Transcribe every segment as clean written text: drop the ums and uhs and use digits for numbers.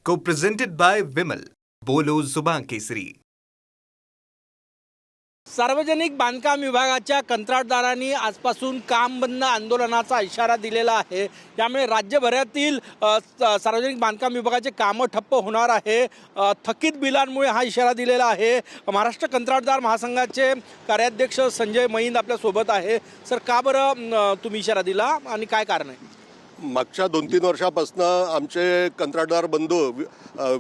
Co-presented by Vimal. बोलो जुबान केसरी. सार्वजनिक बांधकाम विभागाच्या कंत्राटदारांनी आजपासून काम बंद आंदोलनाचा इशारा दिलेला आहे. त्यामुळे राज्यभरातील सार्वजनिक बांधकाम विभागाचे कामं ठप्प होणार आहे. थकीत बिलांमुळे हा इशारा दिलेला आहे. महाराष्ट्र कंत्राटदार महासंघाचे कार्याध्यक्ष संजय महिंद आपल्यासोबत आहे. सर, का बरं तुम्ही इशारा दिला आणि काय कारण आहे? मागच्या 2-3 वर्षापासून आमचे कंत्राटदार बंधू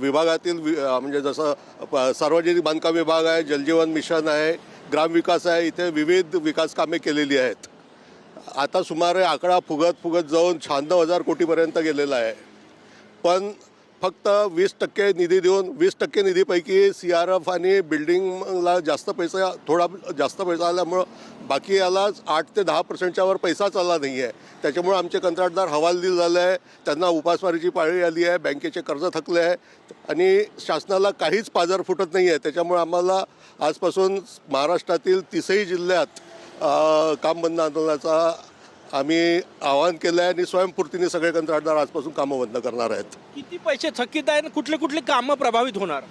विभागातील म्हणजे जसं सार्वजनिक बांधकाम विभाग आहे, जलजीवन मिशन आहे, ग्रामविकास आहे, इथे विविध विकास कामे केलेली आहेत. आता सुमारे आकडा फुगत जाऊन 96,000 कोटीपर्यंत गेलेला आहे. पण फक्त 20% निधी देऊन 20% निधीपैकी CRF आणि बिल्डिंगला थोडा जास्त पैसा आल्यामुळं बाकी यालाच 8 ते 10%च्या वर पैसाच आला नाही आहे. त्याच्यामुळे आमचे कंत्राटदार हवालदिल झाले आहे. त्यांना उपासमारीची पाळी आली आहे. बँकेचे कर्ज थकले आहे आणि शासनाला काहीच पाझर फुटत नाही आहे. त्याच्यामुळे आम्हाला आजपासून महाराष्ट्रातील 30ही जिल्ह्यात काम बंद आंदोलनाचा आम्ही आवाहन केलं आहे आणि स्वयंपूर्तीने सगळे कंत्राटदार आजपासून कामं बंद करणार आहेत. किती पैसे थकीत आहेत? कुठले कुठले कामं प्रभावित होणार?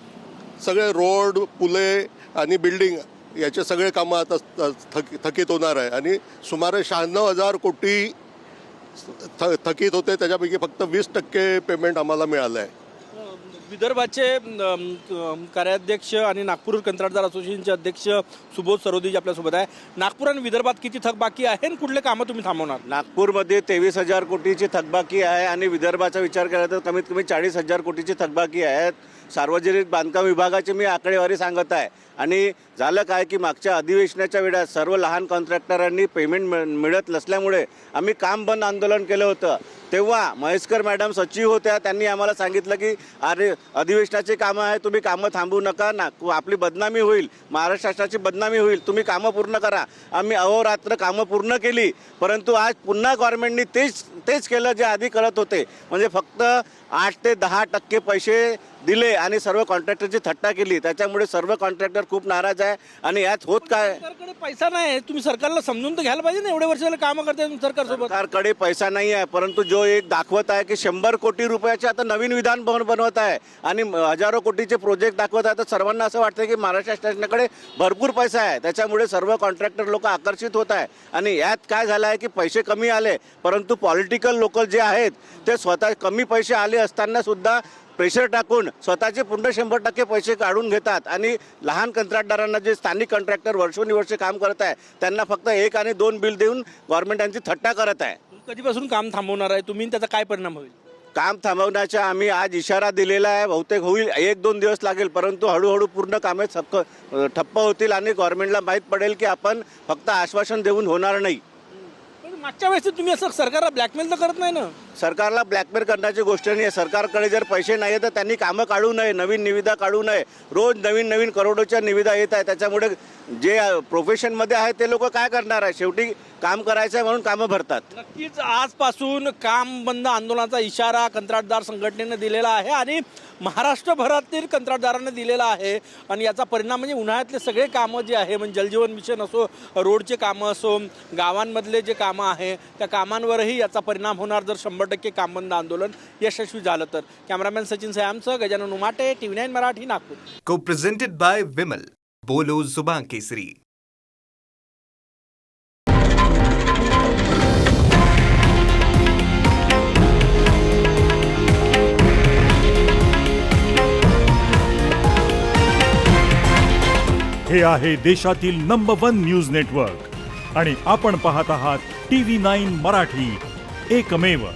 सगळे रोड, पुले आणि बिल्डिंग याचे सगळे कामं आता थकीत होणार आहे आणि सुमारे 96,000 कोटी थकीत होते. त्याच्यापैकी फक्त 20% पेमेंट आम्हाला मिळालं आहे. विदर्भाचे कार्याध्यक्ष आणि नागपूर कंत्राटदार असोसिएशनचे अध्यक्ष सुबोध सरोदे आपल्यासोबत आहे. नागपूर आणि विदर्भात किती थकबाकी आहे आणि कुठले कामं तुम्ही थांबवणार? नागपूरमध्ये 23,000 कोटीची थकबाकी आहे आणि विदर्भाचा विचार केला तर कमीत कमी 40,000 कोटीची थकबाकी आहेत. सार्वजनिक बांधकाम विभागाची मी आकडेवारी सांगत आहे. आणि झालं काय की मागच्या अधिवेशनाच्या वेळात सर्व लहान कॉन्ट्रॅक्टरांनी पेमेंट मिळत नसल्यामुळे आम्ही काम बंद आंदोलन केलं होतं. तेव्हा महेशकर मॅडम सचिव होत्या. त्यांनी आम्हाला सांगितलं की अरे अधिवेशनाचे कामं आहे, तुम्ही कामं थांबवू नका ना, आपली बदनामी होईल, महाराष्ट्र शासनाची बदनामी होईल, तुम्ही कामं पूर्ण करा. आम्ही अहोरात्र कामं पूर्ण केली. परंतु आज पुन्हा गव्हर्नमेंटनी तेच केलं जे आधी करत होते. म्हणजे फक्त 8 ते 10% पैसे दिले आणि सर्व कॉन्ट्रॅक्टरची थट्टा केली. त्याच्यामुळे सर्व कॉन्ट्रॅक्टर खूप नाराज आहे. आणि यात होत काय, सरकारकडे पैसा नाही. तुम्ही सरकारला समजून तर घ्यायला पाहिजे ना, एवढे वर्ष झाले कामं करताय सरकारसोबत. सरकारकडे पैसा नाही आहे, परंतु जो एक दाखवत आहे की 100 कोटी रुपयाचे आता नवीन विधान भवन बनवत आहे आणि हजारो कोटीचे प्रोजेक्ट दाखवत आहे. तर सर्वांना असं वाटतं की महाराष्ट्र शासनाकडे भरपूर पैसा आहे. त्याच्यामुळे सर्व कॉन्ट्रॅक्टर लोक आकर्षित होत आहे. आणि यात काय झालं आहे की पैसे कमी आले, परंतु पॉलिटिकल लोक जे आहेत ते स्वतः कमी पैसे आले असताना सुद्धा प्रेशर टाकून स्वतःचे पूर्ण 100% पैसे काढून घेतात. आणि लहान कंत्राटदारांना जे स्थानिक कॉन्ट्रॅक्टर वर्षोनिवर्षे काम करत आहे त्यांना फक्त 1 आणि 2 बिल देऊन गव्हर्नमेंटांची थट्टा करत आहे. कधीपासून काम थांबवणार आहे तुम्ही? त्याचा काय परिणाम होईल? काम थांबवण्याचा आम्ही आज इशारा दिलेला आहे. बहुतेक होईल 1-2 दिवस लागेल, परंतु हळूहळू पूर्ण कामे ठप्प होतील आणि गव्हर्नमेंटला माहीत पडेल की आपण फक्त आश्वासन देऊन होणार नाही. मागच्या वेळेस तुम्ही असं सरकारला ब्लॅकमेल तर करत नाही ना? सरकारला ब्लॅकमेल करण्याची गोष्ट नाही आहे. सरकारकडे जर पैसे नाही तर त्यांनी कामं काढू नये, नवीन निविदा काढू नये. रोज नवीन करोडोच्या निविदा येत आहे. त्याच्यामुळे जे प्रोफेशनमध्ये आहे ते लोक काय करणार आहे? शेवटी काम करायचं आहे म्हणून कामं भरतात. नक्कीच आजपासून काम बंद आंदोलनाचा इशारा कंत्राटदार संघटनेनं दिलेला आहे आणि महाराष्ट्रभरातील कंत्राटदारांना दिलेला आहे. आणि याचा परिणाम म्हणजे उन्हाळ्यातले सगळे कामं जे आहे, म्हणजे जलजीवन मिशन असो, रोडचे कामं असो, गावांमधले जे कामं आहे त्या कामांवरही याचा परिणाम होणार जर 100% काम बंद आंदोलन यशस्वी झालं तर. कॅमेरामॅन सचिन सयामसह Gajanan Umate, TV9 Marathi, Nagpur. Co-presented by Vimal. बोलो जुबान केसरी. हे आहे देशातील नंबर 1 न्यूज नेटवर्क आणि आपण पाहत आहात TV9 मराठी, एकमेव.